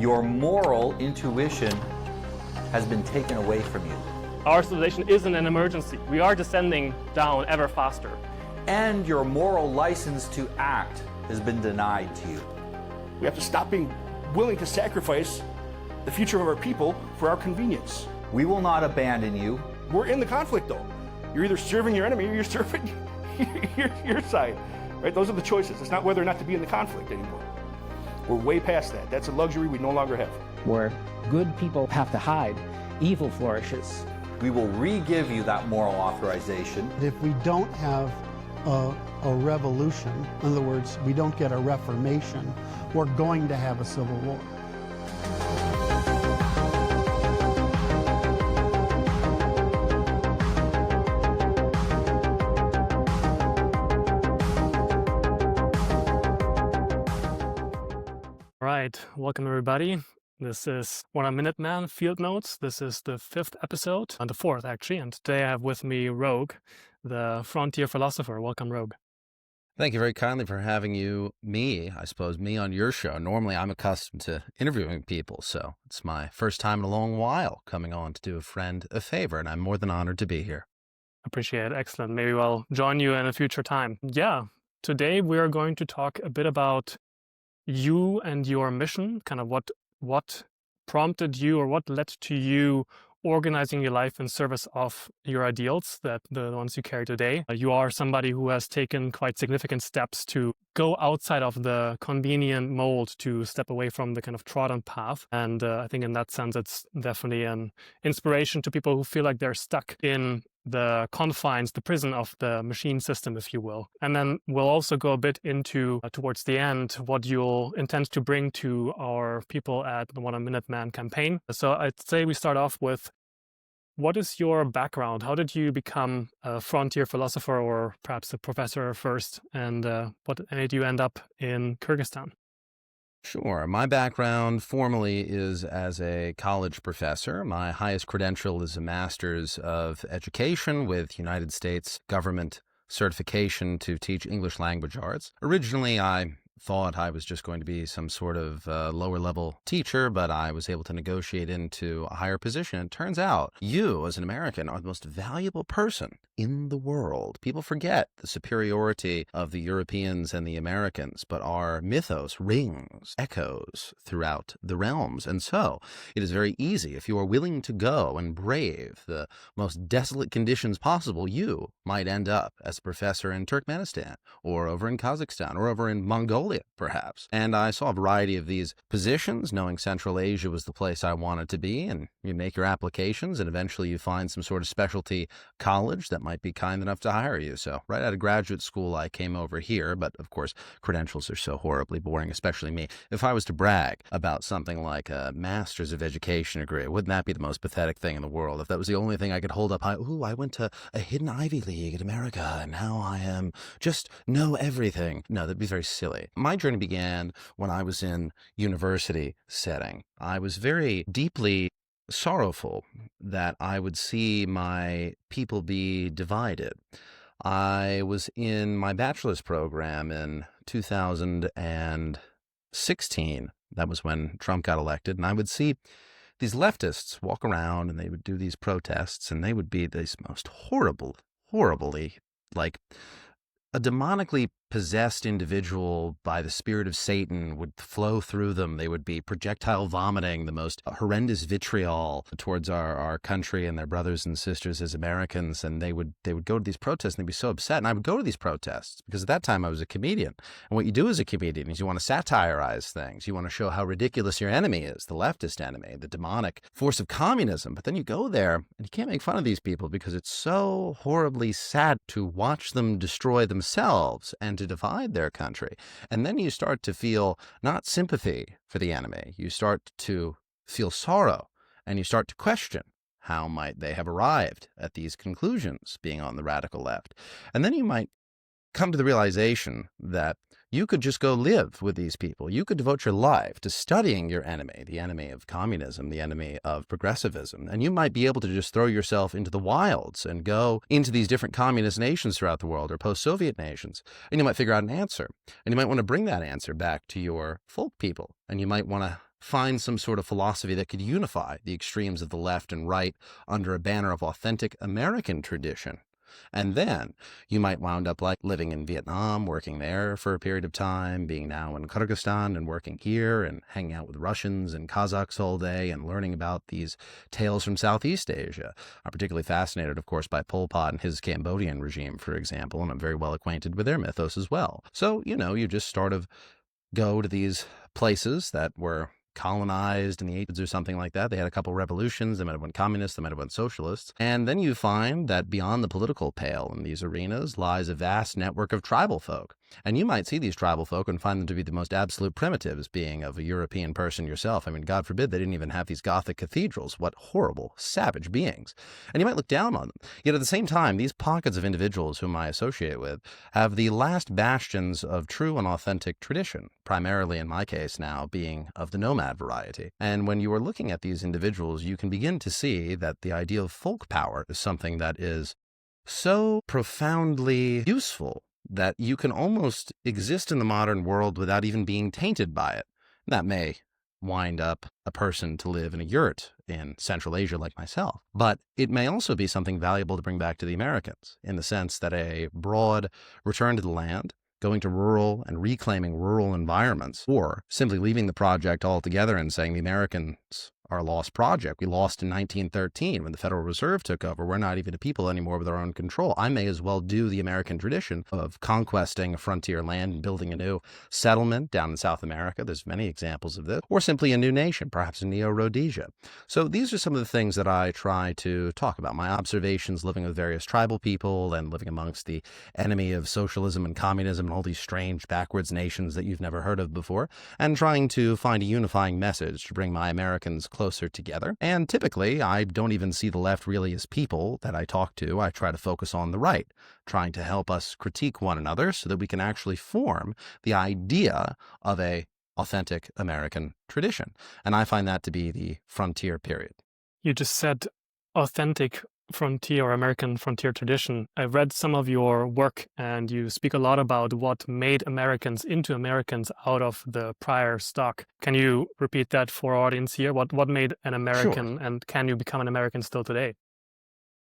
Your moral intuition has been taken away from you. Our civilization isn't an emergency. We are descending down ever faster. And your moral license to act has been denied to you. We have to stop being willing to sacrifice the future of our people for our convenience. We will not abandon you. We're in the conflict, though. You're either serving your enemy or you're serving your side, right? Those are the choices. It's not whether or not to be in the conflict anymore. We're way past that. That's a luxury we no longer have. Where good people have to hide, evil flourishes. We will re-give you that moral authorization. If we don't have a revolution, in other words, we don't get a reformation, we're going to have a civil war. Right, welcome everybody. This is one of Minuteman Field Notes. This is the 5th episode, and the 4th actually, and today I have with me Rogue, the frontier philosopher. Welcome, Rogue. Thank you very kindly for having me on your show. Normally I'm accustomed to interviewing people, so it's my first time in a long while coming on to do a friend a favor, and I'm more than honored to be here. Appreciate it. Excellent. Maybe I'll join you in a future time. Yeah, today we are going to talk a bit about you and your mission, kind of what prompted you or what led to you organizing your life in service of your ideals, that the ones you carry today. You are somebody who has taken quite significant steps to go outside of the convenient mold, to step away from the kind of trodden path. And I think in that sense, it's definitely an inspiration to people who feel like they're stuck in the confines, the prison of the machine system, if you will. And then we'll also go a bit into, towards the end, what you'll intend to bring to our people at the One Minuteman campaign. So I'd say we start off with, what is your background? How did you become a frontier philosopher, or perhaps a professor first? And what made you end up in Kyrgyzstan? Sure. My background formally is as a college professor. My highest credential is a master's of education with United States government certification to teach English language arts. Originally, I thought I was just going to be some sort of lower level teacher, but I was able to negotiate into a higher position. It turns out you, as an American, are the most valuable person in the world. People forget the superiority of the Europeans and the Americans, but our mythos rings, echoes throughout the realms. And so it is very easy, if you are willing to go and brave the most desolate conditions possible, you might end up as a professor in Turkmenistan, or over in Kazakhstan, or over in Mongolia, perhaps. And I saw a variety of these positions, knowing Central Asia was the place I wanted to be, and you make your applications, and eventually you find some sort of specialty college that might be kind enough to hire you. So right out of graduate school, I came over here, but of course, credentials are so horribly boring, especially me. If I was to brag about something like a master's of education degree, wouldn't that be the most pathetic thing in the world? If that was the only thing I could hold up, I went to a hidden Ivy League in America, and now I am just know everything. No, that'd be very silly. My journey began when I was in university setting. I was very deeply sorrowful that I would see my people be divided. I was in my bachelor's program in 2016. That was when Trump got elected, and I would see these leftists walk around, and they would do these protests, and they would be these most horribly, like a demonically possessed individual by the spirit of Satan would flow through them. They would be projectile vomiting the most horrendous vitriol towards our country and their brothers and sisters as Americans. And they would go to these protests, and they'd be so upset. And I would go to these protests because at that time I was a comedian. And what you do as a comedian is you want to satirize things. You want to show how ridiculous your enemy is, the leftist enemy, the demonic force of communism. But then you go there and you can't make fun of these people because it's so horribly sad to watch them destroy themselves and to divide their country. And then you start to feel not sympathy for the enemy. You start to feel sorrow, and you start to question how might they have arrived at these conclusions, being on the radical left. And then you might come to the realization that You could just go live with these people. You could devote your life to studying your enemy, the enemy of communism, the enemy of progressivism. And you might be able to just throw yourself into the wilds and go into these different communist nations throughout the world or post-Soviet nations. And you might figure out an answer. And you might want to bring that answer back to your folk people. And you might want to find some sort of philosophy that could unify the extremes of the left and right under a banner of authentic American tradition. And then you might wound up like living in Vietnam, working there for a period of time, being now in Kyrgyzstan and working here and hanging out with Russians and Kazakhs all day and learning about these tales from Southeast Asia. I'm particularly fascinated, of course, by Pol Pot and his Cambodian regime, for example, and I'm very well acquainted with their mythos as well. So, you just sort of go to these places that were colonized in the 80s or something like that. They had a couple revolutions. They might have went communists. They might have went socialists. And then you find that beyond the political pale in these arenas lies a vast network of tribal folk. And you might see these tribal folk and find them to be the most absolute primitives, being of a European person yourself. I mean, God forbid they didn't even have these Gothic cathedrals. What horrible, savage beings. And you might look down on them. Yet at the same time, these pockets of individuals whom I associate with have the last bastions of true and authentic tradition, primarily in my case now being of the nomad variety. And when you are looking at these individuals, you can begin to see that the idea of folk power is something that is so profoundly useful that you can almost exist in the modern world without even being tainted by it. That may wind up a person to live in a yurt in Central Asia like myself, but it may also be something valuable to bring back to the Americans in the sense that a broad return to the land, going to rural and reclaiming rural environments, or simply leaving the project altogether and saying the Americans are a lost project. We lost in 1913 when the Federal Reserve took over. We're not even a people anymore with our own control. I may as well do the American tradition of conquesting a frontier land and building a new settlement down in South America. There's many examples of this. Or simply a new nation, perhaps a Neo-Rhodesia. So these are some of the things that I try to talk about. My observations living with various tribal people and living amongst the enemy of socialism and communism and all these strange backwards nations that you've never heard of before, and trying to find a unifying message to bring my Americans closer together. And typically, I don't even see the left really as people that I talk to. I try to focus on the right, trying to help us critique one another so that we can actually form the idea of a authentic American tradition. And I find that to be the frontier period. You just said authentic frontier or American frontier tradition. I read some of your work and you speak a lot about what made Americans into Americans out of the prior stock. Can you repeat that for our audience here? What made an American, Sure. and can you become an American still today?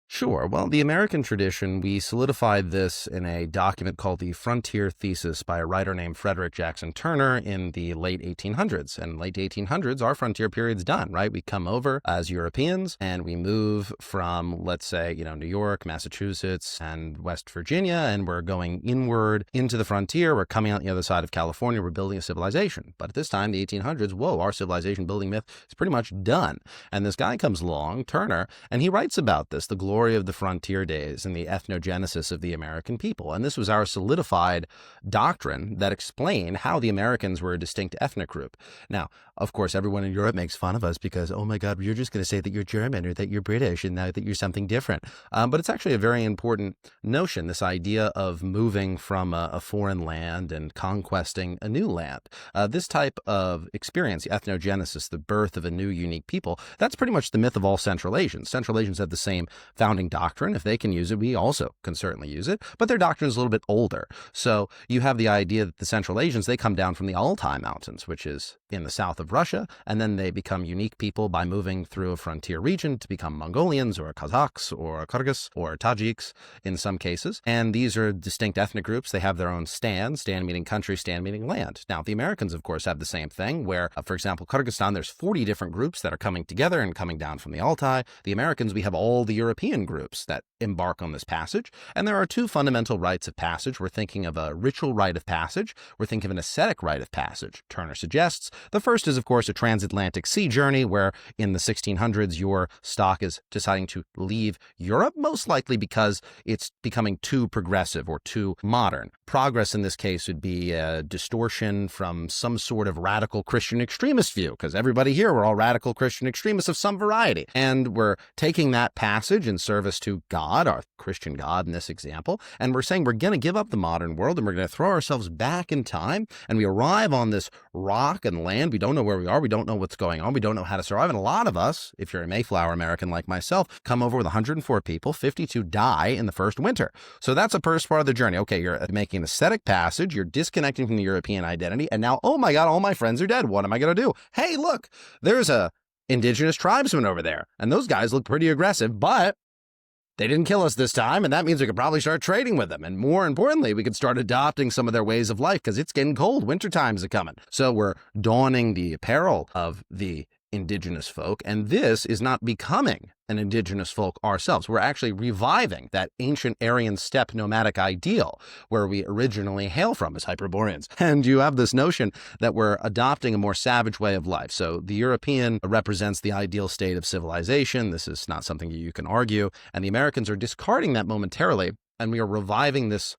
Sure. Well, the American tradition, we solidified this in a document called the Frontier Thesis by a writer named Frederick Jackson Turner in the late 1800s. And late 1800s, our frontier period's done, right? We come over as Europeans and we move from, let's say, New York, Massachusetts, and West Virginia, and we're going inward into the frontier. We're coming out the other side of California. We're building a civilization. But at this time, the 1800s, whoa, our civilization building myth is pretty much done. And this guy comes along, Turner, and he writes about this, the glory of the frontier days and the ethnogenesis of the American people. And this was our solidified doctrine that explained how the Americans were a distinct ethnic group. Now, of course, everyone in Europe makes fun of us because, oh my God, you're just going to say that you're German or that you're British and now that you're something different. But it's actually a very important notion, this idea of moving from a foreign land and conquesting a new land. This type of experience, the ethnogenesis, the birth of a new unique people, that's pretty much the myth of all Central Asians. Central Asians have the same founding doctrine. If they can use it, we also can certainly use it. But their doctrine is a little bit older. So you have the idea that the Central Asians, they come down from the Altai Mountains, which is in the south of Russia, and then they become unique people by moving through a frontier region to become Mongolians or Kazakhs or Kyrgyz or Tajiks in some cases. And these are distinct ethnic groups. They have their own stand meaning country, stand meaning land. Now, the Americans, of course, have the same thing where, for example, Kyrgyzstan, there's 40 different groups that are coming together and coming down from the Altai. The Americans, we have all the European groups that embark on this passage. And there are two fundamental rites of passage. We're thinking of a ritual rite of passage. We're thinking of an ascetic rite of passage, Turner suggests. The first is, of course, a transatlantic sea journey where in the 1600s, your stock is deciding to leave Europe, most likely because it's becoming too progressive or too modern. Progress in this case would be a distortion from some sort of radical Christian extremist view, because everybody here, we're all radical Christian extremists of some variety. And we're taking that passage and service to God, our Christian God in this example. And we're saying we're going to give up the modern world and we're going to throw ourselves back in time. And we arrive on this rock and land. We don't know where we are. We don't know what's going on. We don't know how to survive. And a lot of us, if you're a Mayflower American like myself, come over with 104 people. 52 die in the first winter. So that's the first part of the journey. Okay, you're making an ascetic passage. You're disconnecting from the European identity. And now, oh my God, all my friends are dead. What am I going to do? Hey, look, there's a indigenous tribesmen over there. And those guys look pretty aggressive, but they didn't kill us this time. And that means we could probably start trading with them. And more importantly, we could start adopting some of their ways of life because it's getting cold. Winter times are coming. So we're donning the apparel of the indigenous folk. And this is not becoming an indigenous folk ourselves. We're actually reviving that ancient Aryan steppe nomadic ideal where we originally hail from as Hyperboreans. And you have this notion that we're adopting a more savage way of life. So the European represents the ideal state of civilization. This is not something you can argue. And the Americans are discarding that momentarily. And we are reviving this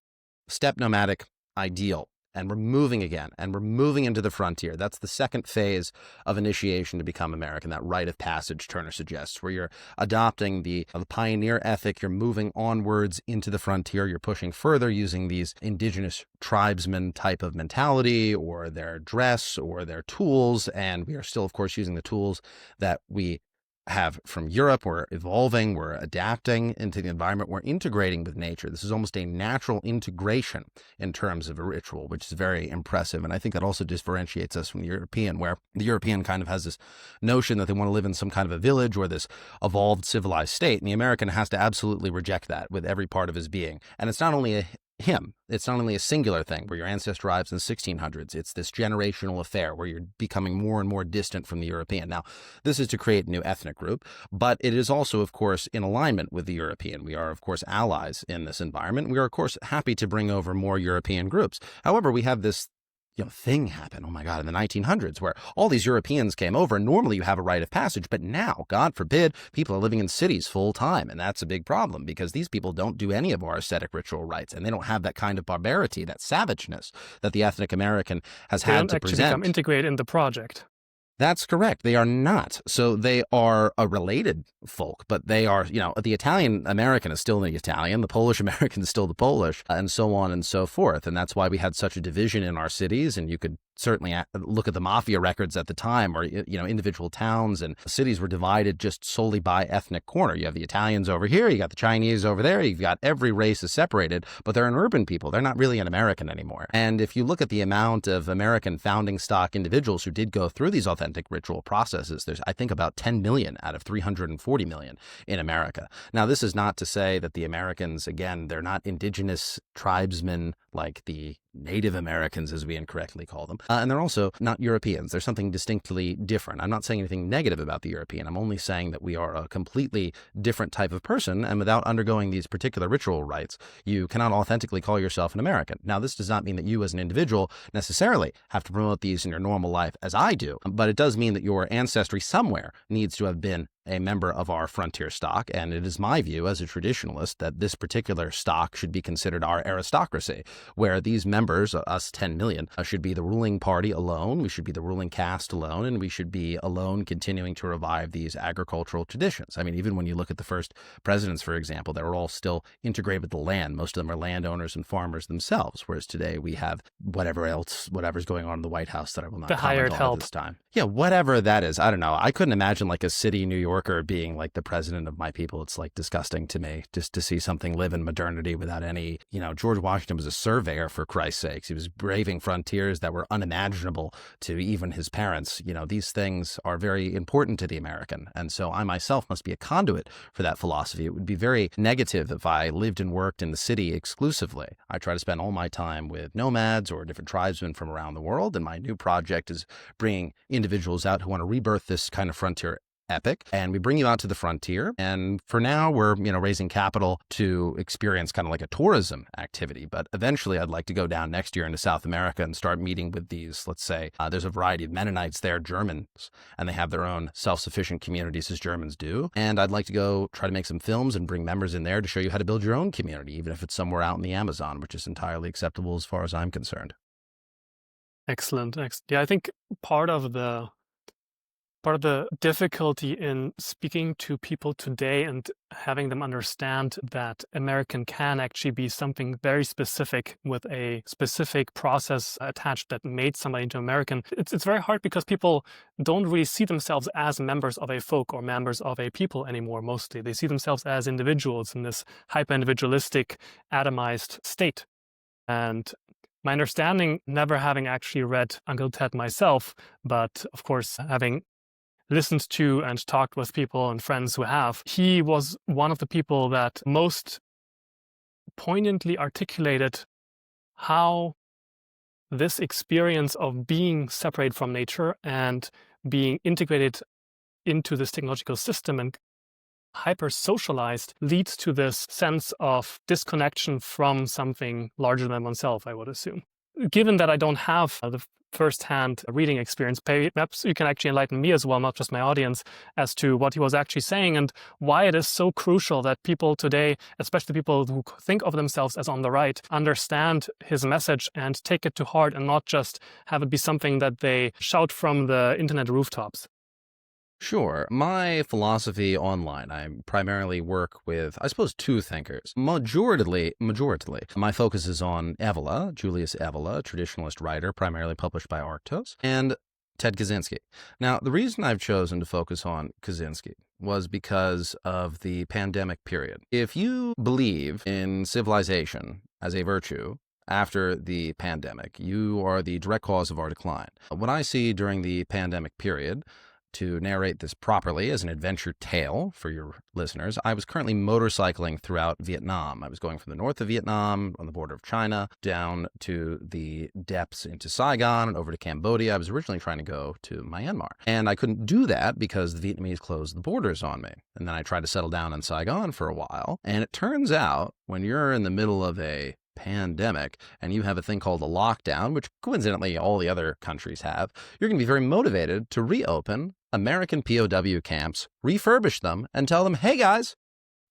steppe nomadic ideal. And we're moving again, and we're moving into the frontier. That's the second phase of initiation to become American, that rite of passage Turner suggests, where you're adopting the pioneer ethic, you're moving onwards into the frontier, you're pushing further using these indigenous tribesmen type of mentality or their dress or their tools. And we are still, of course, using the tools that we have from Europe. We're evolving, we're adapting into the environment, we're integrating with nature. This is almost a natural integration in terms of a ritual, which is very impressive. And I think that also differentiates us from the European, where the European kind of has this notion that they want to live in some kind of a village or this evolved civilized state. And the American has to absolutely reject that with every part of his being. And it's not only it's not only a singular thing where your ancestor arrives in the 1600s. It's this generational affair where you're becoming more and more distant from the European. Now, this is to create a new ethnic group, but it is also, of course, in alignment with the European. We are, of course, allies in this environment. We are, of course, happy to bring over more European groups. However, we have this thing happen, oh my God, in the 1900s, where all these Europeans came over. Normally you have a rite of passage, but now, God forbid, people are living in cities full time. And that's a big problem because these people don't do any of our ascetic ritual rites. And they don't have that kind of barbarity, that savageness that the ethnic American has had to present. They don't actually become integrated in the project. That's correct. They are not. So they are a related folk, but they are, the Italian American is still the Italian, the Polish American is still the Polish, and so on and so forth. And that's why we had such a division in our cities. And you could certainly look at the mafia records at the time, or individual towns and cities were divided just solely by ethnic corner. You have the Italians over here, you got the Chinese over there, you've got every race is separated, but they're an urban people. They're not really an American anymore. And if you look at the amount of American founding stock individuals who did go through these authentic ritual processes, there's, I think, about 10 million out of 340 million in America. Now, this is not to say that the Americans, again, they're not indigenous tribesmen like the Native Americans, as we incorrectly call them. And they're also not Europeans. They're something distinctly different. I'm not saying anything negative about the European. I'm only saying that we are a completely different type of person. And without undergoing these particular ritual rites, you cannot authentically call yourself an American. Now, this does not mean that you as an individual necessarily have to promote these in your normal life as I do. But it does mean that your ancestry somewhere needs to have been a member of our frontier stock. And it is my view as a traditionalist that this particular stock should be considered our aristocracy, where these members, us 10 million, should be the ruling party alone. We should be the ruling caste alone, and we should be alone continuing to revive these agricultural traditions. I mean, even when you look at the first presidents, for example, they were all still integrated with the land. Most of them are landowners and farmers themselves, whereas today we have whatever's going on in the White House that I will not comment on at this time. Yeah, whatever that is. I don't know. I couldn't imagine like a city New Yorker being like the president of my people. It's like disgusting to me just to see something live in modernity without any, George Washington was a surveyor, for Christ's sakes. He was braving frontiers that were unimaginable to even his parents. These things are very important to the American. And so I myself must be a conduit for that philosophy. It would be very negative if I lived and worked in the city exclusively. I try to spend all my time with nomads or different tribesmen from around the world. And my new project is bringing individuals out who want to rebirth this kind of frontier epic, and we bring you out to the frontier. And for now, we're raising capital to experience kind of like a tourism activity. But eventually, I'd like to go down next year into South America and start meeting with these. Let's say there's a variety of Mennonites there, Germans, and they have their own self-sufficient communities as Germans do. And I'd like to go try to make some films and bring members in there to show you how to build your own community, even if it's somewhere out in the Amazon, which is entirely acceptable as far as I'm concerned. Excellent. Yeah, I think part of part of the difficulty in speaking to people today and having them understand that American can actually be something very specific with a specific process attached that made somebody into American. It's very hard because people don't really see themselves as members of a folk or members of a people anymore, mostly. They see themselves as individuals in this hyper-individualistic, atomized state. And my understanding, never having actually read Uncle Ted myself, but of course having listened to and talked with people and friends who have, he was one of the people that most poignantly articulated how this experience of being separated from nature and being integrated into this technological system and hyper-socialized leads to this sense of disconnection from something larger than oneself, I would assume. Given that I don't have the first-hand reading experience, perhaps you can actually enlighten me as well, not just my audience, as to what he was actually saying and why it is so crucial that people today, especially people who think of themselves as on the right, understand his message and take it to heart and not just have it be something that they shout from the internet rooftops. Sure. My philosophy online, I primarily work with, I suppose, two thinkers. Majority, my focus is on Evola, Julius Evola, a traditionalist writer, primarily published by Archetype, and Ted Kaczynski. Now, the reason I've chosen to focus on Kaczynski was because of the pandemic period. If you believe in civilization as a virtue, after the pandemic, you are the direct cause of our decline. What I see during the pandemic period, to narrate this properly as an adventure tale for your listeners, I was currently motorcycling throughout Vietnam. I was going from the north of Vietnam on the border of China down to the depths into Saigon and over to Cambodia. I was originally trying to go to Myanmar, and I couldn't do that because the Vietnamese closed the borders on me. And then I tried to settle down in Saigon for a while. And it turns out when you're in the middle of a pandemic and you have a thing called a lockdown, which coincidentally all the other countries have, you're going to be very motivated to reopen American POW camps, refurbish them, and tell them, hey guys,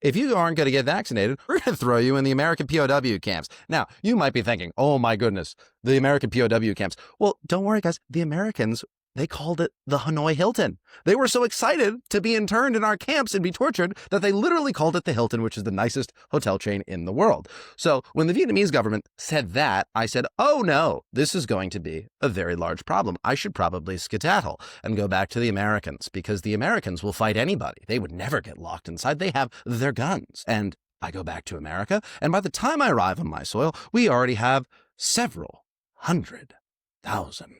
if you aren't going to get vaccinated, we're going to throw you in the American POW camps. Now, you might be thinking, oh my goodness, the American POW camps. Well, don't worry guys, the Americans, they called it the Hanoi Hilton. They were so excited to be interned in our camps and be tortured that they literally called it the Hilton, which is the nicest hotel chain in the world. So when the Vietnamese government said that, I said, oh no, this is going to be a very large problem. I should probably skedaddle and go back to the Americans because the Americans will fight anybody. They would never get locked inside. They have their guns. And I go back to America. And by the time I arrive on my soil, we already have several 100,000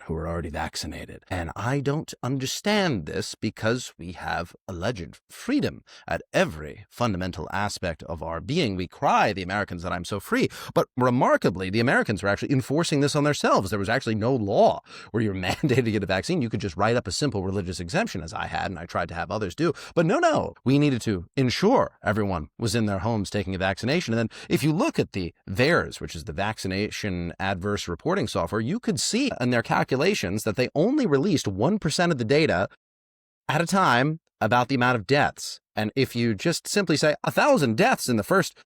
who are already vaccinated. And I don't understand this because we have alleged freedom at every fundamental aspect of our being. We cry, the Americans, that I'm so free. But remarkably, the Americans were actually enforcing this on themselves. There was actually no law where you're mandated to get a vaccine. You could just write up a simple religious exemption, as I had, and I tried to have others do. But no, we needed to ensure everyone was in their homes taking a vaccination. And then if you look at the VAERS, which is the Vaccination Adverse Reporting Software, you could see in their calculations that they only released 1% of the data at a time about the amount of deaths. And if you just simply say 1,000 deaths in the first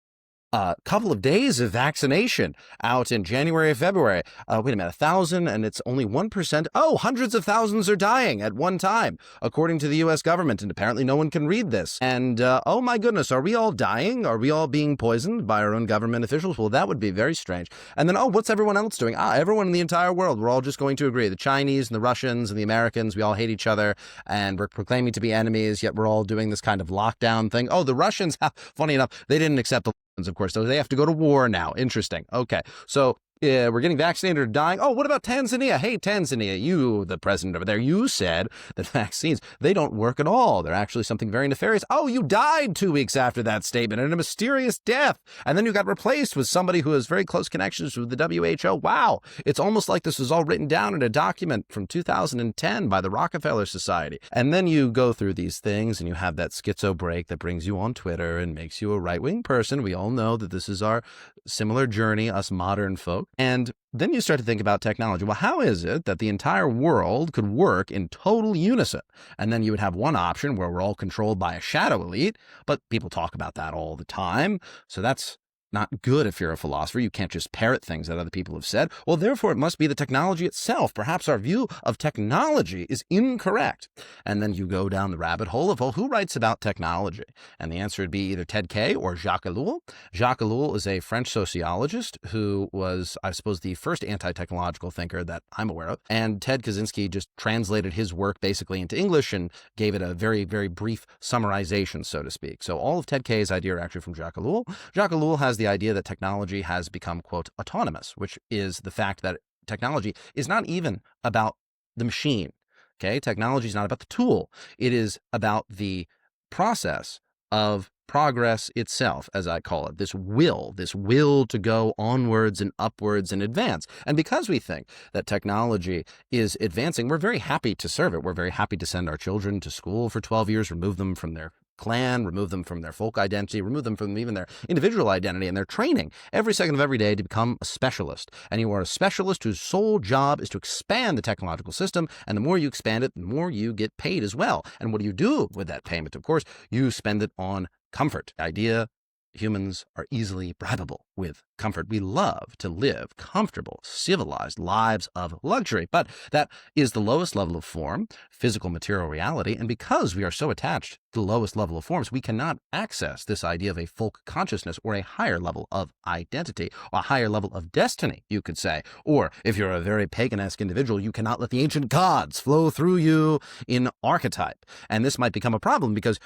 couple of days of vaccination out in January or February. Wait a minute, 1,000 and it's only 1%. Oh, hundreds of thousands are dying at one time, according to the U.S. government. And apparently no one can read this. And oh my goodness, are we all dying? Are we all being poisoned by our own government officials? Well, that would be very strange. And then, oh, what's everyone else doing? Everyone in the entire world. We're all just going to agree. The Chinese and the Russians and the Americans, we all hate each other and we're proclaiming to be enemies, yet we're all doing this kind of lockdown thing. Oh, the Russians, funny enough, they didn't accept the of course, so they have to go to war now. Interesting. Okay, so we're getting vaccinated or dying. Oh, what about Tanzania? Hey, Tanzania, you, the president over there, you said that vaccines, they don't work at all. They're actually something very nefarious. Oh, you died 2 weeks after that statement in a mysterious death. And then you got replaced with somebody who has very close connections with the WHO. Wow. It's almost like this was all written down in a document from 2010 by the Rockefeller Society. And then you go through these things and you have that schizo break that brings you on Twitter and makes you a right-wing person. We all know that this is our similar journey, us modern folk. And then you start to think about technology. Well, how is it that the entire world could work in total unison? And then you would have one option where we're all controlled by a shadow elite, but people talk about that all the time. So that's not good if you're a philosopher. You can't just parrot things that other people have said. Well, therefore, it must be the technology itself. Perhaps our view of technology is incorrect. And then you go down the rabbit hole of, well, who writes about technology? And the answer would be either Ted Kaye or Jacques Ellul. Jacques Ellul is a French sociologist who was, I suppose, the first anti-technological thinker that I'm aware of. And Ted Kaczynski just translated his work basically into English and gave it a very, very brief summarization, so to speak. So all of Ted Kaye's ideas are actually from Jacques Ellul. Jacques Ellul has the idea that technology has become, quote, autonomous, which is the fact that technology is not even about the machine. Okay, technology is not about the tool. It is about the process of progress itself, as I call it, this will to go onwards and upwards and advance. And because we think that technology is advancing, we're very happy to serve it. We're very happy to send our children to school for 12 years, remove them from their clan, remove them from their folk identity, remove them from even their individual identity, and their training every second of every day to become a specialist. And you are a specialist whose sole job is to expand the technological system, and the more you expand it, the more you get paid as well. And what do you do with that payment? Of course, you spend it on comfort. The idea humans are easily bribable with comfort. We love to live comfortable, civilized lives of luxury, but that is the lowest level of form, physical material reality. And because we are so attached to the lowest level of forms, we cannot access this idea of a folk consciousness or a higher level of identity, or a higher level of destiny, you could say. Or if you're a very pagan-esque individual, you cannot let the ancient gods flow through you in archetype. And this might become a problem because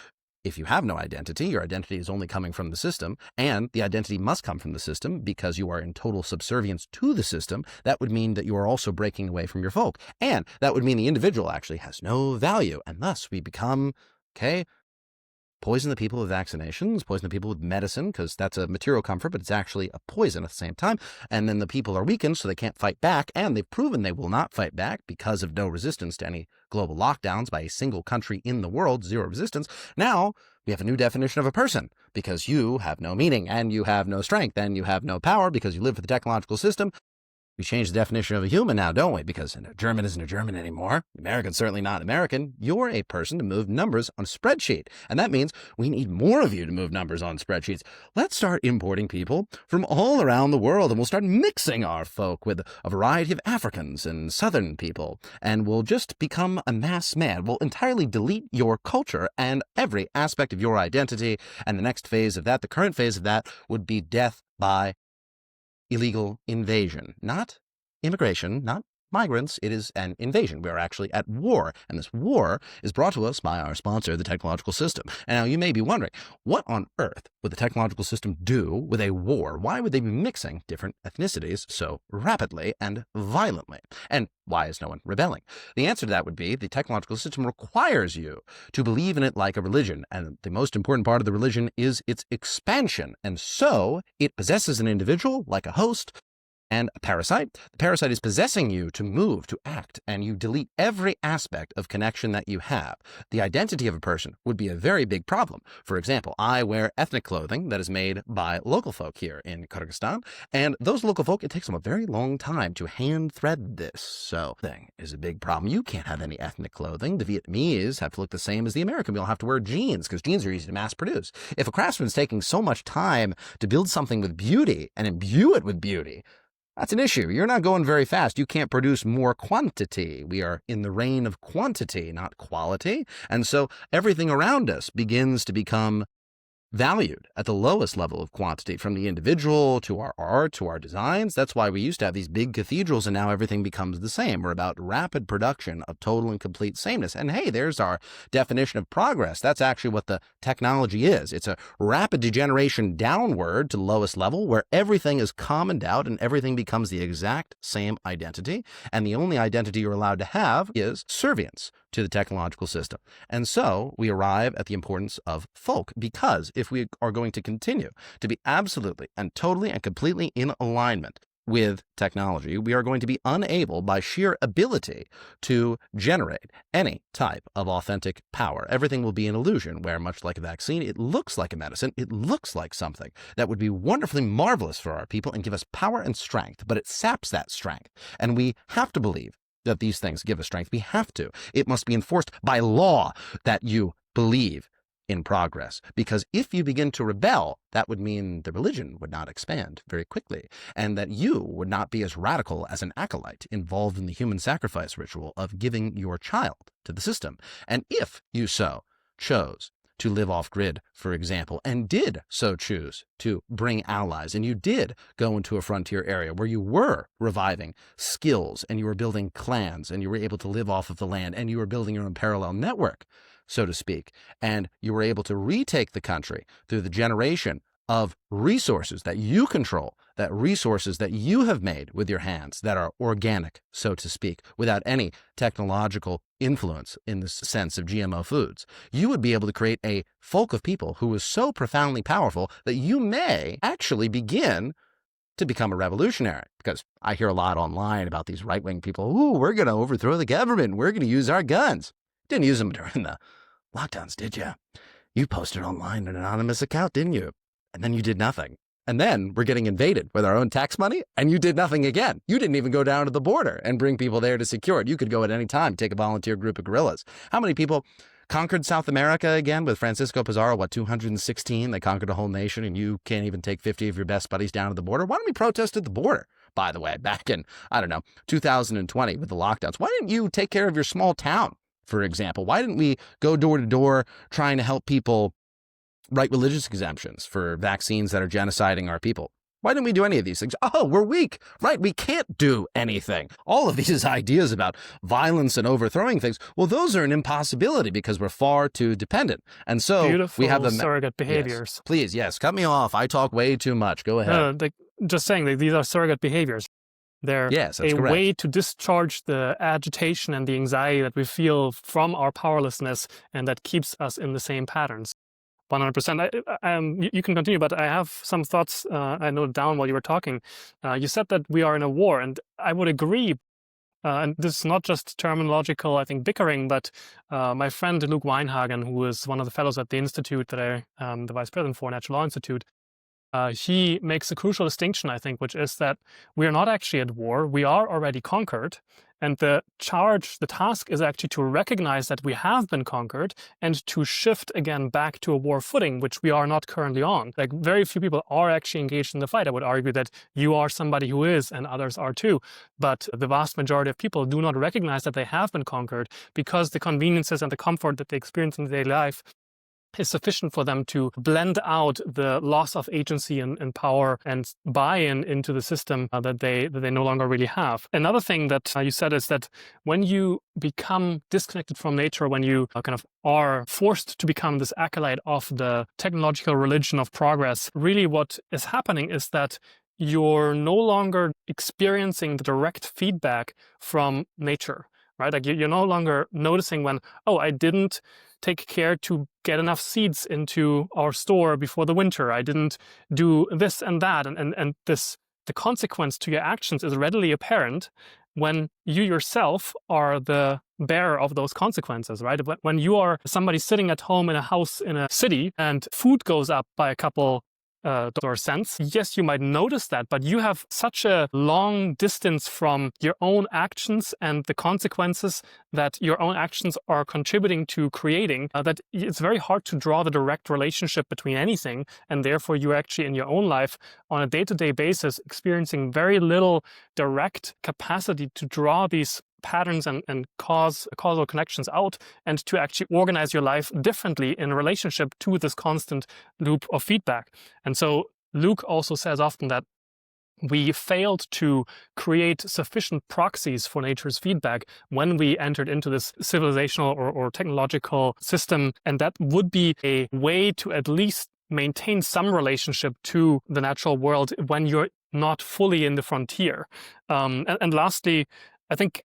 if you have no identity, your identity is only coming from the system, and the identity must come from the system because you are in total subservience to the system. That would mean that you are also breaking away from your folk. And that would mean the individual actually has no value. And thus we become, poison the people with vaccinations, poison the people with medicine, because that's a material comfort, but it's actually a poison at the same time. And then the people are weakened, so they can't fight back. And they've proven they will not fight back because of no resistance to any global lockdowns by a single country in the world, zero resistance. Now we have a new definition of a person because you have no meaning and you have no strength and you have no power because you live for the technological system. We changed the definition of a human now, don't we? Because a German isn't a German anymore. American's certainly not American. You're a person to move numbers on a spreadsheet. And that means we need more of you to move numbers on spreadsheets. Let's start importing people from all around the world, and we'll start mixing our folk with a variety of Africans and Southern people. And we'll just become a mass man. We'll entirely delete your culture and every aspect of your identity. And the next phase of that, the current phase of that, would be death by illegal invasion, not immigration, not migrants. It is an invasion. We are actually at war, and this war is brought to us by our sponsor, the technological system. And now you may be wondering, what on earth would the technological system do with a war? Why would they be mixing different ethnicities so rapidly and violently? And why is no one rebelling? The answer to that would be the technological system requires you to believe in it like a religion. And the most important part of the religion is its expansion. And so it possesses an individual like a host and a parasite. The parasite is possessing you to move, to act, and you delete every aspect of connection that you have. The identity of a person would be a very big problem. For example, I wear ethnic clothing that is made by local folk here in Kyrgyzstan, and those local folk, it takes them a very long time to hand thread this. So, thing is a big problem. You can't have any ethnic clothing. The Vietnamese have to look the same as the American. We all have to wear jeans because jeans are easy to mass produce. If a craftsman's taking so much time to build something with beauty and imbue it with beauty, that's an issue. You're not going very fast. You can't produce more quantity. We are in the reign of quantity, not quality. And so everything around us begins to become valued at the lowest level of quantity, from the individual to our art to our designs. That's why we used to have these big cathedrals, and now everything becomes the same. We're about rapid production of total and complete sameness. And hey, there's our definition of progress. That's actually what the technology is. It's a rapid degeneration downward to the lowest level where everything is commoned out and everything becomes the exact same identity. And the only identity you're allowed to have is servience to the technological system. And so we arrive at the importance of folk, because if we are going to continue to be absolutely and totally and completely in alignment with technology, we are going to be unable by sheer ability to generate any type of authentic power. Everything will be an illusion where, much like a vaccine, it looks like a medicine, it looks like something that would be wonderfully marvelous for our people and give us power and strength, but it saps that strength. And we have to believe that these things give us strength. We have to. It must be enforced by law that you believe in progress. Because if you begin to rebel, that would mean the religion would not expand very quickly, and that you would not be as radical as an acolyte involved in the human sacrifice ritual of giving your child to the system. And if you so chose to live off-grid, for example, and did so choose to bring allies, and you did go into a frontier area where you were reviving skills, and you were building clans, and you were able to live off of the land, and you were building your own parallel network, so to speak, and you were able to retake the country through the generation of resources that you control, that resources that you have made with your hands that are organic, so to speak, without any technological influence in the sense of GMO foods, you would be able to create a folk of people who is so profoundly powerful that you may actually begin to become a revolutionary. Because I hear a lot online about these right-wing people, ooh, we're going to overthrow the government, we're going to use our guns. Didn't use them during the lockdowns, did you? You posted online an anonymous account, didn't you? And then you did nothing. And then we're getting invaded with our own tax money, and you did nothing again. You didn't even go down to the border and bring people there to secure it. You could go at any time, take a volunteer group of guerrillas. How many people conquered South America again with Francisco Pizarro? What, 216? They conquered a whole nation, and you can't even take 50 of your best buddies down to the border? Why don't we protest at the border, by the way, back in, 2020 with the lockdowns? Why didn't you take care of your small town, for example? Why didn't we go door to door trying to help people write religious exemptions for vaccines that are genociding our people? Why didn't we do any of these things? Oh, we're weak, right? We can't do anything. All of these ideas about violence and overthrowing things, well, those are an impossibility because we're far too dependent. And so we have the surrogate behaviors. Yes, please, yes, cut me off. I talk way too much. Go ahead. Just saying that these are surrogate behaviors. They're a way to discharge the agitation and the anxiety that we feel from our powerlessness, and that keeps us in the same patterns. 100%. You can continue, but I have some thoughts I noted down while you were talking. You said that we are in a war, and I would agree. And this is not just terminological, I think, bickering, but my friend Luke Weinhagen, who is one of the fellows at the institute that I am the vice president for, Natural Law Institute, he makes a crucial distinction, I think, which is that we are not actually at war. We are already conquered. And the task is actually to recognize that we have been conquered and to shift again back to a war footing, which we are not currently on. Like, very few people are actually engaged in the fight. I would argue that you are somebody who is, and others are too. But the vast majority of people do not recognize that they have been conquered because the conveniences and the comfort that they experience in their daily life is sufficient for them to blend out the loss of agency and power and buy-in into the system that they no longer really have. Another thing that you said is that when you become disconnected from nature, when you kind of are forced to become this acolyte of the technological religion of progress, really what is happening is that you're no longer experiencing the direct feedback from nature, right? Like, you're no longer noticing when, oh, I didn't take care to get enough seeds into our store before the winter. I didn't do this and that. And the consequence to your actions is readily apparent when you yourself are the bearer of those consequences, right? When you are somebody sitting at home in a house in a city and food goes up by a couple $1 yes, you might notice that, but you have such a long distance from your own actions and the consequences that your own actions are contributing to creating that it's very hard to draw the direct relationship between anything, and therefore you actually in your own life on a day-to-day basis experiencing very little direct capacity to draw these patterns and causal connections out, and to actually organize your life differently in relationship to this constant loop of feedback. And so Luke also says often that we failed to create sufficient proxies for nature's feedback when we entered into this civilizational or technological system, and that would be a way to at least maintain some relationship to the natural world when you're not fully in the frontier. And lastly, I think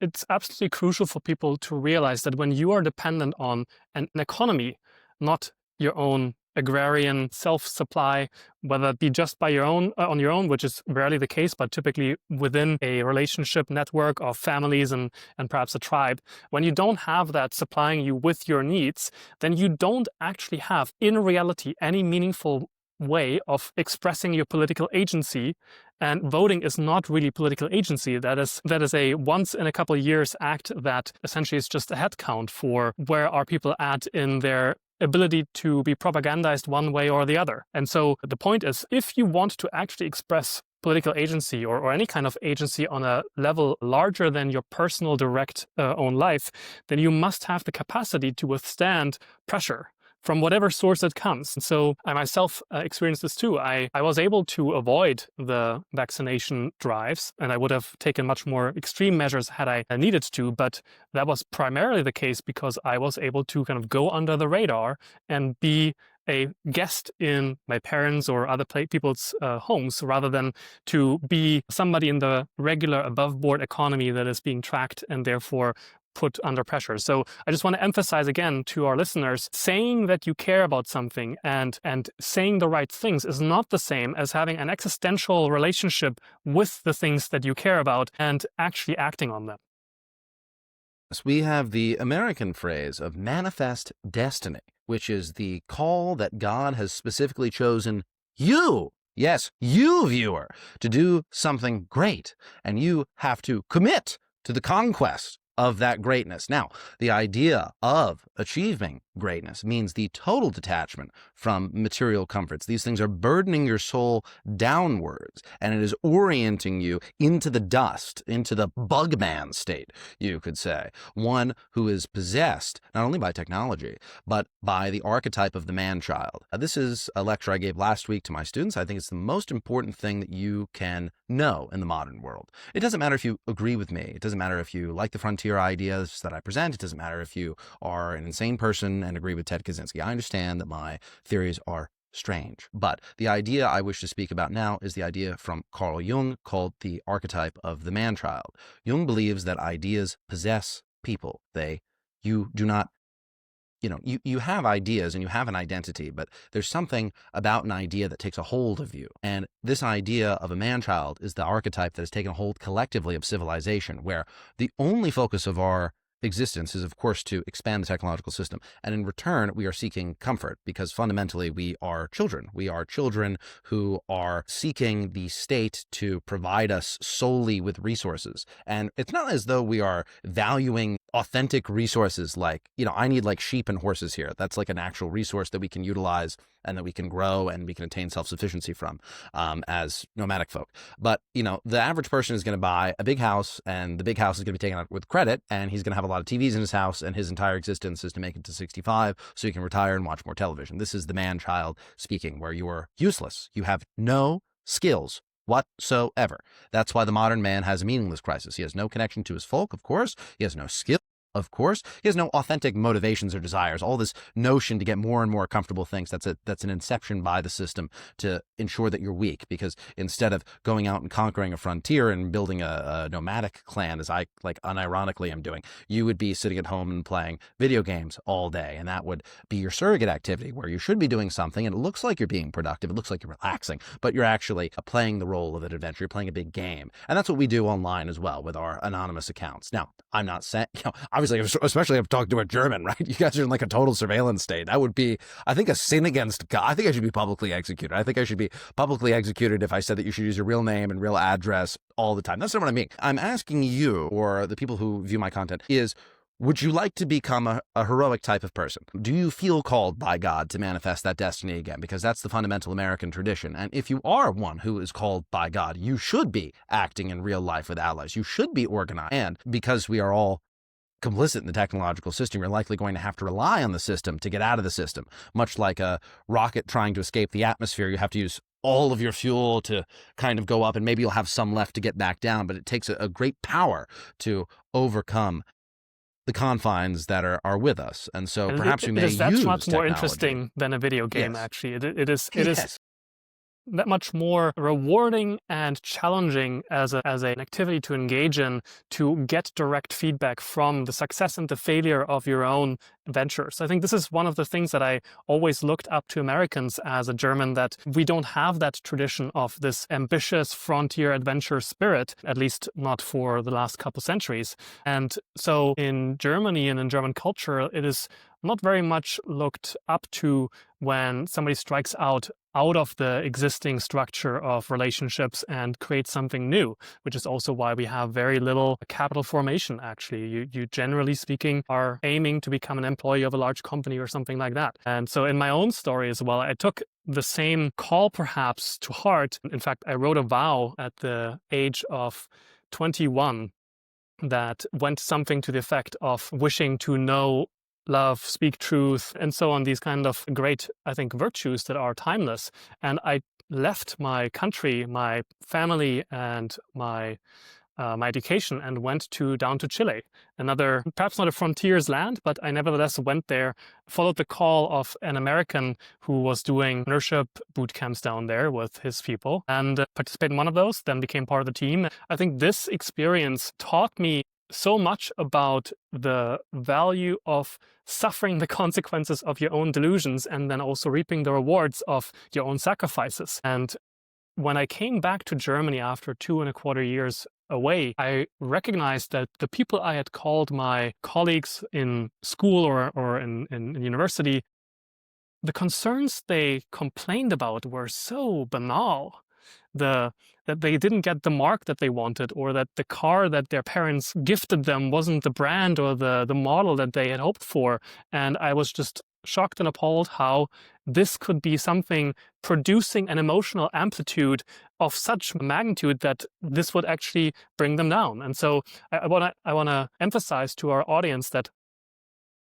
it's absolutely crucial for people to realize that when you are dependent on an economy, not your own agrarian self-supply, whether it be just by your own, on your own, which is rarely the case, but typically within a relationship network of families and perhaps a tribe, when you don't have that supplying you with your needs, then you don't actually have, in reality, any meaningful way of expressing your political agency. And voting is not really political agency. That is a once in a couple of years act that essentially is just a head count for where are people at in their ability to be propagandized one way or the other. And so the point is, if you want to actually express political agency or any kind of agency on a level larger than your personal direct own life, then you must have the capacity to withstand pressure from whatever source it comes. And so I myself experienced this too. I was able to avoid the vaccination drives, and I would have taken much more extreme measures had I needed to, but that was primarily the case because I was able to kind of go under the radar and be a guest in my parents' or other people's homes rather than to be somebody in the regular above-board economy that is being tracked and therefore put under pressure. So I just want to emphasize again to our listeners, saying that you care about something and saying the right things is not the same as having an existential relationship with the things that you care about and actually acting on them. We have the American phrase of manifest destiny, which is the call that God has specifically chosen you, yes, you, viewer, to do something great. And you have to commit to the conquest of that greatness. Now, the idea of achieving greatness means the total detachment from material comforts. These things are burdening your soul downwards, and it is orienting you into the dust, into the bugman state, you could say. One who is possessed not only by technology, but by the archetype of the man-child. This is a lecture I gave last week to my students. I think it's the most important thing that you can know in the modern world. It doesn't matter if you agree with me. It doesn't matter if you like the frontier ideas that I present. It doesn't matter if you are an insane person and agree with Ted Kaczynski. I understand that my theories are strange, but the idea I wish to speak about now is the idea from Carl Jung called the archetype of the man-child. Jung believes that ideas possess people. You do not, you have ideas and you have an identity, but there's something about an idea that takes a hold of you. And this idea of a man-child is the archetype that has taken a hold collectively of civilization, where the only focus of our existence is, of course, to expand the technological system. And in return, we are seeking comfort because fundamentally we are children. We are children who are seeking the state to provide us solely with resources. And it's not as though we are valuing authentic resources like, I need like sheep and horses here. That's like an actual resource that we can utilize and that we can grow and we can attain self-sufficiency from as nomadic folk. But, the average person is going to buy a big house, and the big house is going to be taken out with credit, and he's going to have a lot of TVs in his house, and his entire existence is to make it to 65 so he can retire and watch more television. This is the man-child speaking, where you are useless. You have no skills whatsoever. That's why the modern man has a meaningless crisis. He has no connection to his folk, of course. He has no skill. Of course, he has no authentic motivations or desires. All this notion to get more and more comfortable things, that's an inception by the system to ensure that you're weak, because instead of going out and conquering a frontier and building a nomadic clan, as I unironically am doing, you would be sitting at home and playing video games all day, and that would be your surrogate activity, where you should be doing something and it looks like you're being productive, it looks like you're relaxing, but you're actually playing the role of an adventure, you're playing a big game. And that's what we do online as well with our anonymous accounts. Now, I'm not saying, obviously, especially if I'm talking to a German, right? You guys are in like a total surveillance state. That would be, I think, a sin against God. I think I should be publicly executed. I think I should be publicly executed if I said that you should use your real name and real address all the time. That's not what I mean. I'm asking you, or the people who view my content, is, would you like to become a heroic type of person? Do you feel called by God to manifest that destiny again? Because that's the fundamental American tradition. And if you are one who is called by God, you should be acting in real life with allies. You should be organized. And because we are all complicit in the technological system, you're likely going to have to rely on the system to get out of the system. Much like a rocket trying to escape the atmosphere, you have to use all of your fuel to kind of go up, and maybe you'll have some left to get back down, but it takes a great power to overcome the confines that are with us. And so perhaps we may use that's much more technology. Interesting than a video game, Yes. actually. It is Yes. that much more rewarding and challenging as an activity to engage in, to get direct feedback from the success and the failure of your own ventures. I think this is one of the things that I always looked up to Americans as a German, that we don't have that tradition of this ambitious frontier adventure spirit, at least not for the last couple centuries. And so in Germany and in German culture, it is not very much looked up to when somebody strikes out out of the existing structure of relationships and create something new, which is also why we have very little capital formation, actually. You generally speaking are aiming to become an employee of a large company or something like that. And so in my own story as well, I took the same call perhaps to heart. In fact, I wrote a vow at the age of 21 that went something to the effect of wishing to know, love, speak truth, and so on, these kind of great, I think, virtues that are timeless. And I left my country, my family, and my education and went down to Chile, another, perhaps not a frontier's land, but I nevertheless went there, followed the call of an American who was doing entrepreneurship boot camps down there with his people, and participated in one of those, then became part of the team. I think this experience taught me so much about the value of suffering the consequences of your own delusions and then also reaping the rewards of your own sacrifices. And when I came back to Germany after 2.25 years away, I recognized that the people I had called my colleagues in school or in university, the concerns they complained about were so banal. That they didn't get the mark that they wanted, or that the car that their parents gifted them wasn't the brand or the model that they had hoped for. And I was just shocked and appalled how this could be something producing an emotional amplitude of such magnitude that this would actually bring them down. And so I want to emphasize to our audience that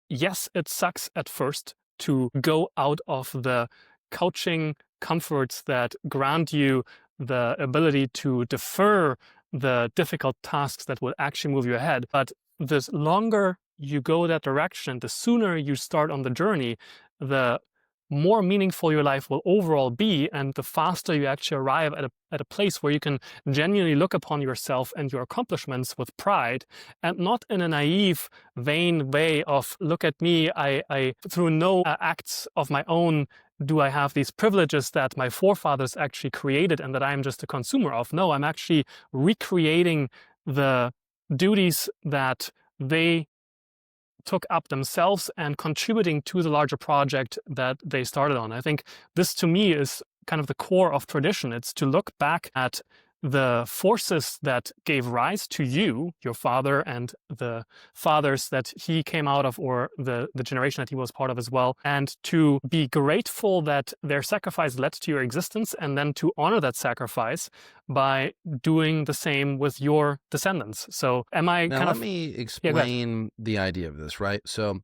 yes, it sucks at first to go out of the couching comforts that grant you the ability to defer the difficult tasks that will actually move you ahead. But the longer you go that direction, the sooner you start on the journey, the more meaningful your life will overall be, and the faster you actually arrive at a place where you can genuinely look upon yourself and your accomplishments with pride, and not in a naive, vain way of, look at me, I through no acts of my own do I have these privileges that my forefathers actually created and that I'm just a consumer of. No, I'm actually recreating the duties that they took up themselves and contributing to the larger project that they started on. I think this, to me, is kind of the core of tradition. It's to look back at the forces that gave rise to you, your father, and the fathers that he came out of, or the generation that he was part of as well, and to be grateful that their sacrifice led to your existence, and then to honor that sacrifice by doing the same with your descendants. So am I now, kind let of... me explain the idea of this, right? So,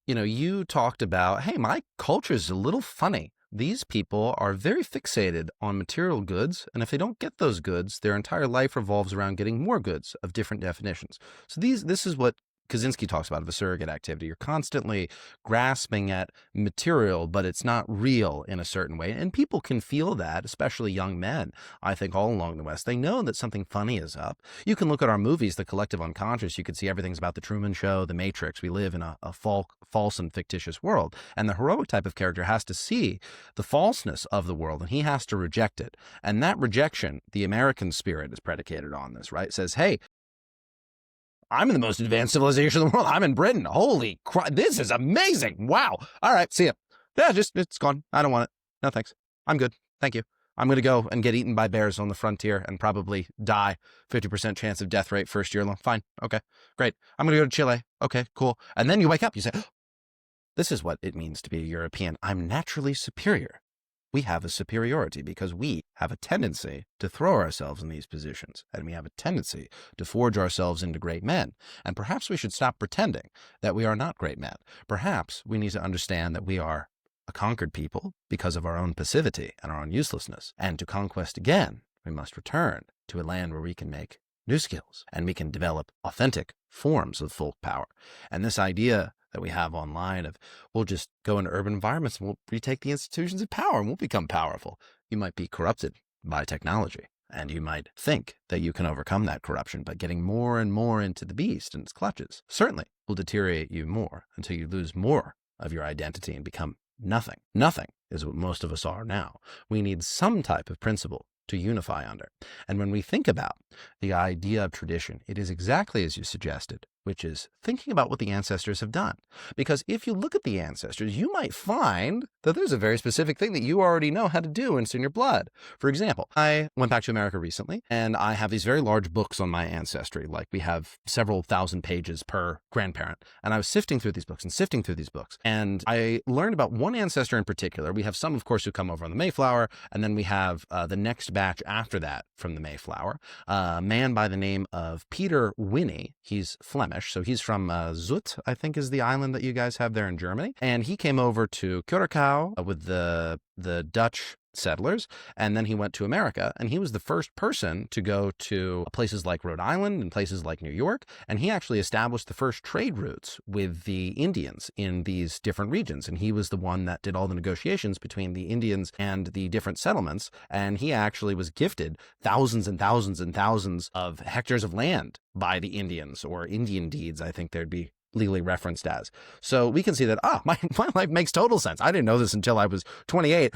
you talked about, hey, my culture is a little funny. These people are very fixated on material goods, and if they don't get those goods, their entire life revolves around getting more goods of different definitions. So this is what Kaczynski talks about of a surrogate activity. You're constantly grasping at material, but it's not real in a certain way. And people can feel that, especially young men, I think, all along the West. They know that something funny is up. You can look at our movies, the collective unconscious. You can see everything's about the Truman Show, the Matrix. We live in a false and fictitious world. And the heroic type of character has to see the falseness of the world, and he has to reject it. And that rejection, the American spirit is predicated on this, right? It says, hey, I'm in the most advanced civilization in the world. I'm in Britain. Holy crap. This is amazing. Wow. All right. See ya. Yeah, it's gone. I don't want it. No, thanks. I'm good. Thank you. I'm going to go and get eaten by bears on the frontier and probably die. 50% chance of death rate first year long. Fine. Okay, great. I'm going to go to Chile. Okay, cool. And then you wake up, you say, oh, this is what it means to be a European. I'm naturally superior. We have a superiority because we have a tendency to throw ourselves in these positions, and we have a tendency to forge ourselves into great men. And perhaps we should stop pretending that we are not great men. Perhaps we need to understand that we are a conquered people because of our own passivity and our own uselessness. And to conquest again, we must return to a land where we can make new skills and we can develop authentic forms of folk power. And this idea that we have online of, we'll just go into urban environments and we'll retake the institutions of power and we'll become powerful. You might be corrupted by technology, and you might think that you can overcome that corruption by getting more and more into the beast and its clutches. Certainly will deteriorate you more until you lose more of your identity and become nothing. Nothing is what most of us are now. We need some type of principle to unify under. And when we think about the idea of tradition, it is exactly as you suggested. which is thinking about what the ancestors have done. Because if you look at the ancestors, you might find that there's a very specific thing that you already know how to do, and it's in your blood. For example, I went back to America recently, and I have these very large books on my ancestry. Like, we have several thousand pages per grandparent. And I was sifting through these books, and I learned about one ancestor in particular. We have some, of course, who come over on the Mayflower, and then we have the next batch after that from the Mayflower, a man by the name of Peter Winnie. He's Flemish. So he's from Zut, I think is the island that you guys have there in Germany. And he came over to Curaçao with the Dutch settlers, and then he went to America, and he was the first person to go to places like Rhode Island and places like New York, and he actually established the first trade routes with the Indians in these different regions, and he was the one that did all the negotiations between the Indians and the different settlements, and he actually was gifted thousands and thousands and thousands of hectares of land by the Indians, or Indian deeds, I think they'd be legally referenced as. So we can see that, my life makes total sense. I didn't know this until I was 28.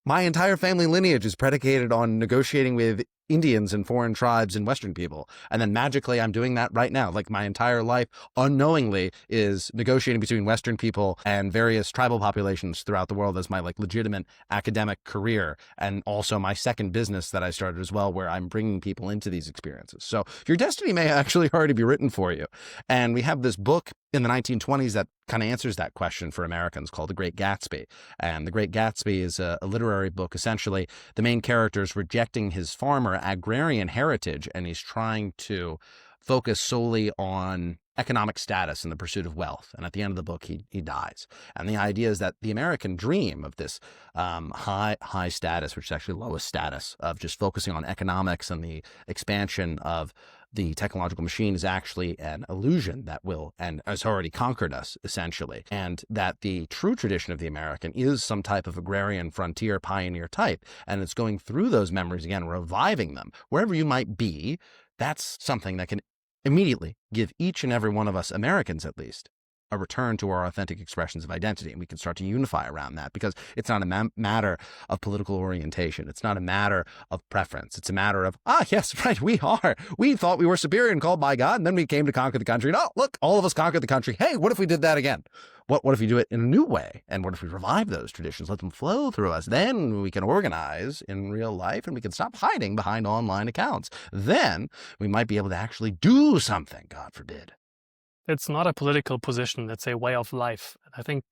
My entire family lineage is predicated on negotiating with Indians and foreign tribes and Western people. And then magically, I'm doing that right now. Like, my entire life unknowingly is negotiating between Western people and various tribal populations throughout the world as my legitimate academic career. And also my second business that I started as well, where I'm bringing people into these experiences. So your destiny may actually already be written for you. And we have this book in the 1920s that kind of answers that question for Americans, called The Great Gatsby. And The Great Gatsby is a literary book. Essentially, the main character is rejecting his farmer agrarian heritage, and he's trying to focus solely on economic status and the pursuit of wealth. And at the end of the book, he dies. And the idea is that the American dream of this high status, which is actually lowest status, of just focusing on economics and the expansion of the technological machine, is actually an illusion that will and has already conquered us, essentially. And that the true tradition of the American is some type of agrarian frontier pioneer type. And it's going through those memories again, reviving them. Wherever you might be, that's something that can immediately give each and every one of us Americans, at least, a return to our authentic expressions of identity. And we can start to unify around that, because it's not a matter of political orientation. It's not a matter of preference. It's a matter of, yes, right, we thought we were superior and called by God, and then we came to conquer the country. And look, all of us conquered the country. Hey, what if we did that again? What if we do it in a new way? And what if we revive those traditions, let them flow through us? Then we can organize in real life, and we can stop hiding behind online accounts. Then we might be able to actually do something, God forbid. It's not a political position, it's a way of life. I think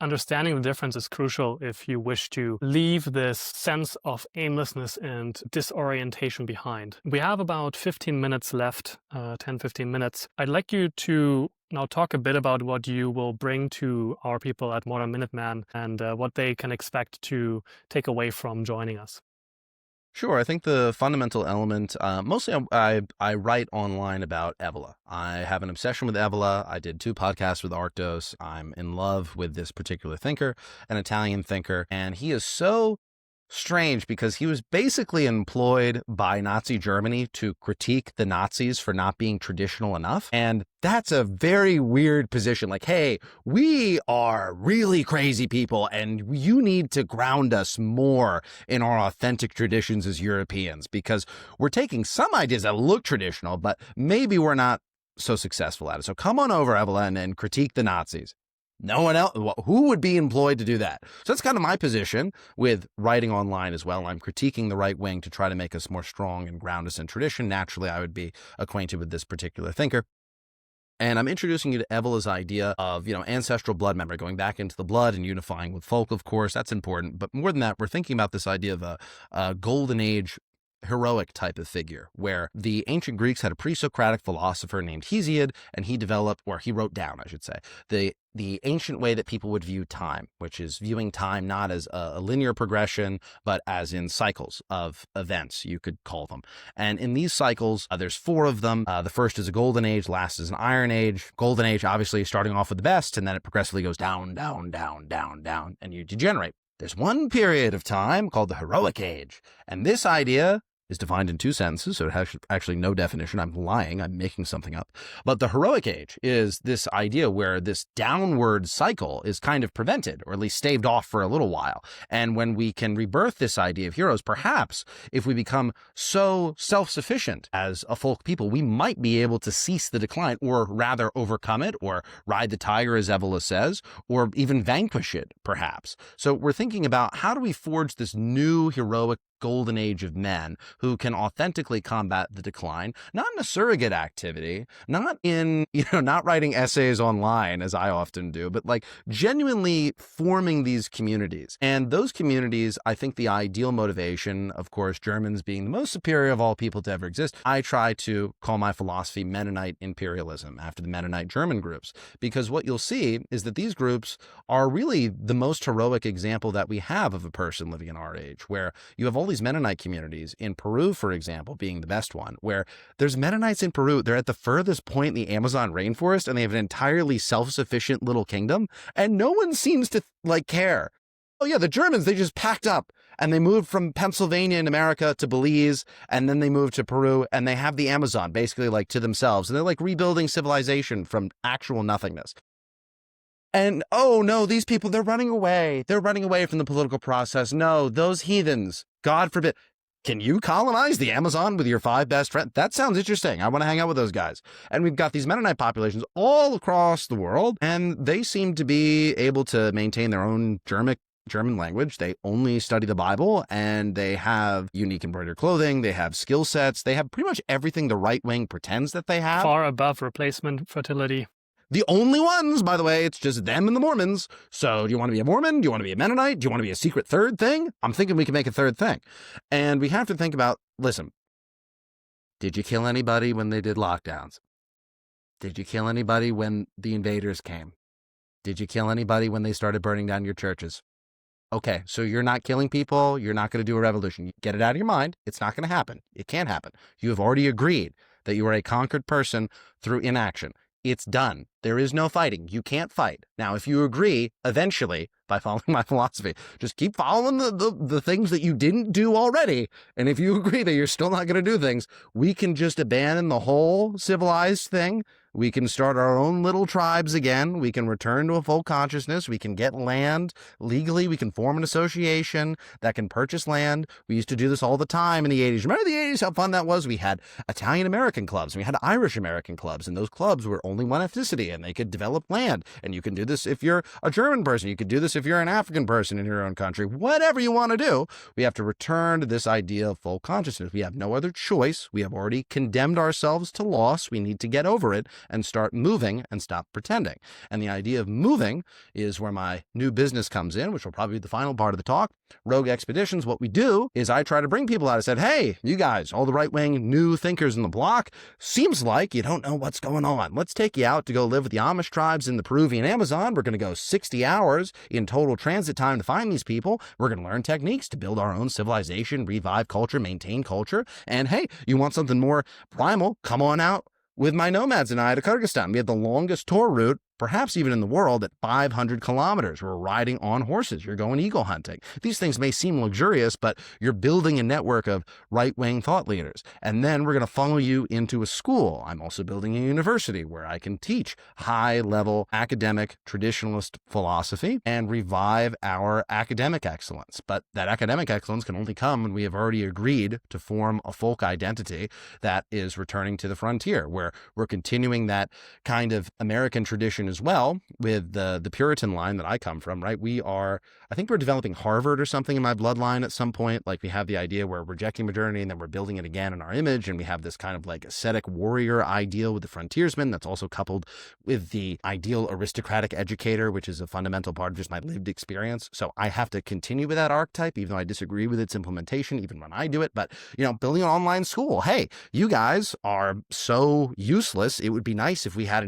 understanding the difference is crucial if you wish to leave this sense of aimlessness and disorientation behind. We have about 15 minutes left, 10-15 minutes. I'd like you to now talk a bit about what you will bring to our people at Modern Minuteman and what they can expect to take away from joining us. Sure. I think the fundamental element, mostly I write online about Evola. I have an obsession with Evola. I did 2 podcasts with Arctos. I'm in love with this particular thinker, an Italian thinker, and he is so strange because he was basically employed by Nazi Germany to critique the Nazis for not being traditional enough. And that's a very weird position. Like, hey, we are really crazy people and you need to ground us more in our authentic traditions as Europeans, because we're taking some ideas that look traditional, but maybe we're not so successful at it. So come on over, Evelyn, and critique the Nazis. No one else, who would be employed to do that? So that's kind of my position with writing online as well. I'm critiquing the right wing to try to make us more strong and ground us in tradition. Naturally, I would be acquainted with this particular thinker. And I'm introducing you to Evola's idea of, ancestral blood memory, going back into the blood and unifying with folk, of course. That's important. But more than that, we're thinking about this idea of a golden age heroic type of figure, where the ancient Greeks had a pre-Socratic philosopher named Hesiod, and he wrote down, I should say, the ancient way that people would view time, which is viewing time not as a linear progression, but as in cycles of events, you could call them. And in these cycles, there's 4 of them. The first is a golden age, last is an iron age. Golden age, obviously, starting off with the best, and then it progressively goes down, down, down, down, down, and you degenerate. There's one period of time called the heroic age, and this idea is defined in 2 sentences, so it has actually no definition. I'm lying. I'm making something up. But the heroic age is this idea where this downward cycle is kind of prevented, or at least staved off for a little while. And when we can rebirth this idea of heroes, perhaps if we become so self-sufficient as a folk people, we might be able to cease the decline, or rather overcome it, or ride the tiger, as Evola says, or even vanquish it, perhaps. So we're thinking about, how do we forge this new heroic golden age of men who can authentically combat the decline, not in a surrogate activity, not in, not writing essays online as I often do, but like genuinely forming these communities. And those communities, I think the ideal motivation, of course, Germans being the most superior of all people to ever exist, I try to call my philosophy Mennonite imperialism, after the Mennonite German groups, because what you'll see is that these groups are really the most heroic example that we have of a person living in our age, where you have all these Mennonite communities in Peru, for example, being the best one, where there's Mennonites in Peru. They're at the furthest point in the Amazon rainforest, and they have an entirely self-sufficient little kingdom, and no one seems to care. Oh yeah, the Germans, they just packed up and they moved from Pennsylvania in America to Belize, and then they moved to Peru, and they have the Amazon basically like to themselves, and they're like rebuilding civilization from actual nothingness. And, oh no, these people, they're running away. They're running away from the political process. No, those heathens, God forbid. Can you colonize the Amazon with your 5 best friends? That sounds interesting. I want to hang out with those guys. And we've got these Mennonite populations all across the world, and they seem to be able to maintain their own German language. They only study the Bible, and they have unique embroidered clothing. They have skill sets. They have pretty much everything the right wing pretends that they have. Far above replacement fertility. The only ones, by the way, it's just them and the Mormons. So do you want to be a Mormon? Do you want to be a Mennonite? Do you want to be a secret third thing? I'm thinking we can make a third thing. And we have to think about, listen, did you kill anybody when they did lockdowns? Did you kill anybody when the invaders came? Did you kill anybody when they started burning down your churches? Okay, so you're not killing people. You're not going to do a revolution. Get it out of your mind. It's not going to happen. It can't happen. You have already agreed that you are a conquered person through inaction. It's done. There is no fighting. You can't fight. Now, if you agree, eventually, by following my philosophy, just keep following the things that you didn't do already. And if you agree that you're still not going to do things, we can just abandon the whole civilized thing. We can start our own little tribes again. We can return to a full consciousness. We can get land legally. We can form an association that can purchase land. We used to do this all the time in the 80s. Remember the 80s, how fun that was? We had Italian-American clubs, and we had Irish-American clubs, and those clubs were only one ethnicity, and they could develop land. And you can do this if you're a German person. You could do this if you're an African person in your own country. Whatever you want to do, we have to return to this idea of full consciousness. We have no other choice. We have already condemned ourselves to loss. We need to get over it and start moving and stop pretending. And the idea of moving is where my new business comes in, which will probably be the final part of the talk. Rogue Expeditions, what we do is I try to bring people out and said, hey, you guys, all the right-wing new thinkers in the block, seems like you don't know what's going on. Let's take you out to go live with the Amish tribes in the Peruvian Amazon. We're going to go 60 hours in total transit time to find these people. We're going to learn techniques to build our own civilization, revive culture, maintain culture. And hey, you want something more primal? Come on out with my nomads and I to Kyrgyzstan. We have the longest tour route, perhaps even in the world, at 500 kilometers. We're riding on horses. You're going eagle hunting. These things may seem luxurious, but you're building a network of right-wing thought leaders. And then we're going to funnel you into a school. I'm also building a university where I can teach high-level academic traditionalist philosophy and revive our academic excellence. But that academic excellence can only come when we have already agreed to form a folk identity that is returning to the frontier, where we're continuing that kind of American tradition as well with the Puritan line that I come from, right? I think we're developing Harvard or something in my bloodline at some point. Like we have the idea where we're rejecting modernity and then we're building it again in our image. And we have this kind of like ascetic warrior ideal with the frontiersman that's also coupled with the ideal aristocratic educator, which is a fundamental part of just my lived experience. So I have to continue with that archetype, even though I disagree with its implementation, even when I do it. But, building an online school. Hey, you guys are so useless. It would be nice if we had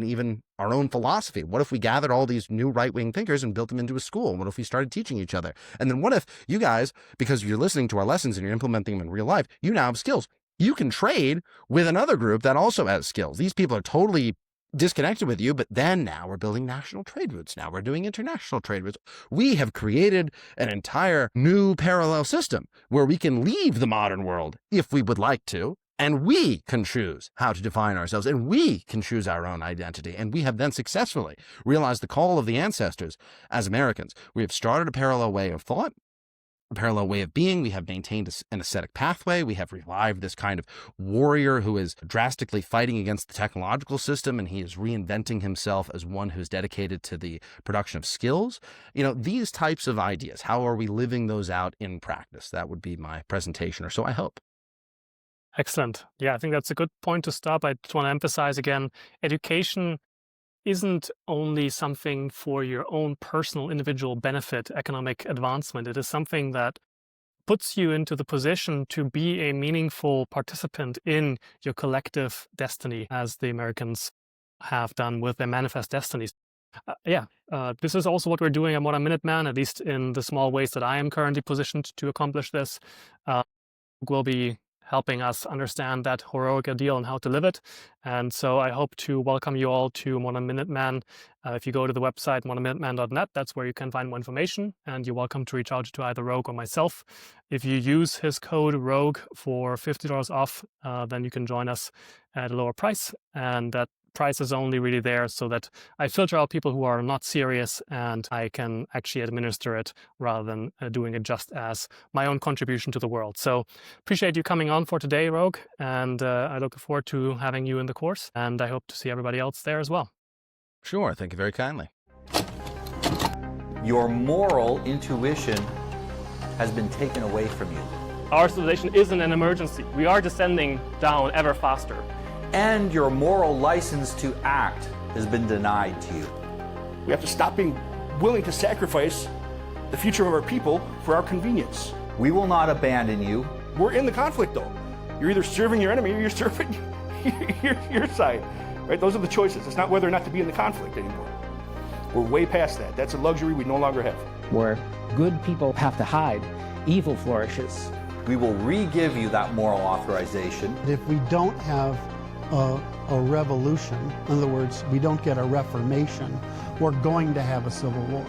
our own philosophy. What if we gathered all these new right-wing thinkers and built them into a school? What if we started teaching each other? And then what if you guys, because you're listening to our lessons and you're implementing them in real life, you now have skills. You can trade with another group that also has skills. These people are totally disconnected with you, but then now we're building national trade routes. Now we're doing international trade routes. We have created an entire new parallel system where we can leave the modern world if we would like to, and we can choose how to define ourselves, and we can choose our own identity. And we have then successfully realized the call of the ancestors as Americans. We have started a parallel way of thought, a parallel way of being. We have maintained an ascetic pathway. We have revived this kind of warrior who is drastically fighting against the technological system, and he is reinventing himself as one who's dedicated to the production of skills. These types of ideas, how are we living those out in practice? That would be my presentation, or so I hope. Excellent. Yeah, I think that's a good point to stop. I just want to emphasize again, education isn't only something for your own personal individual benefit, economic advancement. It is something that puts you into the position to be a meaningful participant in your collective destiny, as the Americans have done with their manifest destinies. This is also what we're doing at Modern Minuteman, at least in the small ways that I am currently positioned to accomplish this. Will be helping us understand that heroic ideal and how to live it. And so I hope to welcome you all to Modern Minuteman. If you go to the website modernminuteman.net, that's where you can find more information, and you're welcome to reach out to either Rogue or myself. If you use his code ROGUE for $50 off, then you can join us at a lower price, and that price is only really there so that I filter out people who are not serious, and I can actually administer it rather than doing it just as my own contribution to the world. So appreciate you coming on for today, Rogue, and I look forward to having you in the course, and I hope to see everybody else there as well. Sure. Thank you very kindly. Your moral intuition has been taken away from you. Our civilization isn't an emergency. We are descending down ever faster. And your moral license to act has been denied to you. We have to stop being willing to sacrifice the future of our people for our convenience. We will not abandon you. We're in the conflict, though. You're either serving your enemy or you're serving your side. Right? Those are the choices. It's not whether or not to be in the conflict anymore. We're way past that. That's a luxury we no longer have. Where good people have to hide, evil flourishes. We will re-give you that moral authorization. If we don't have a revolution, in other words, we don't get a reformation, we're going to have a civil war.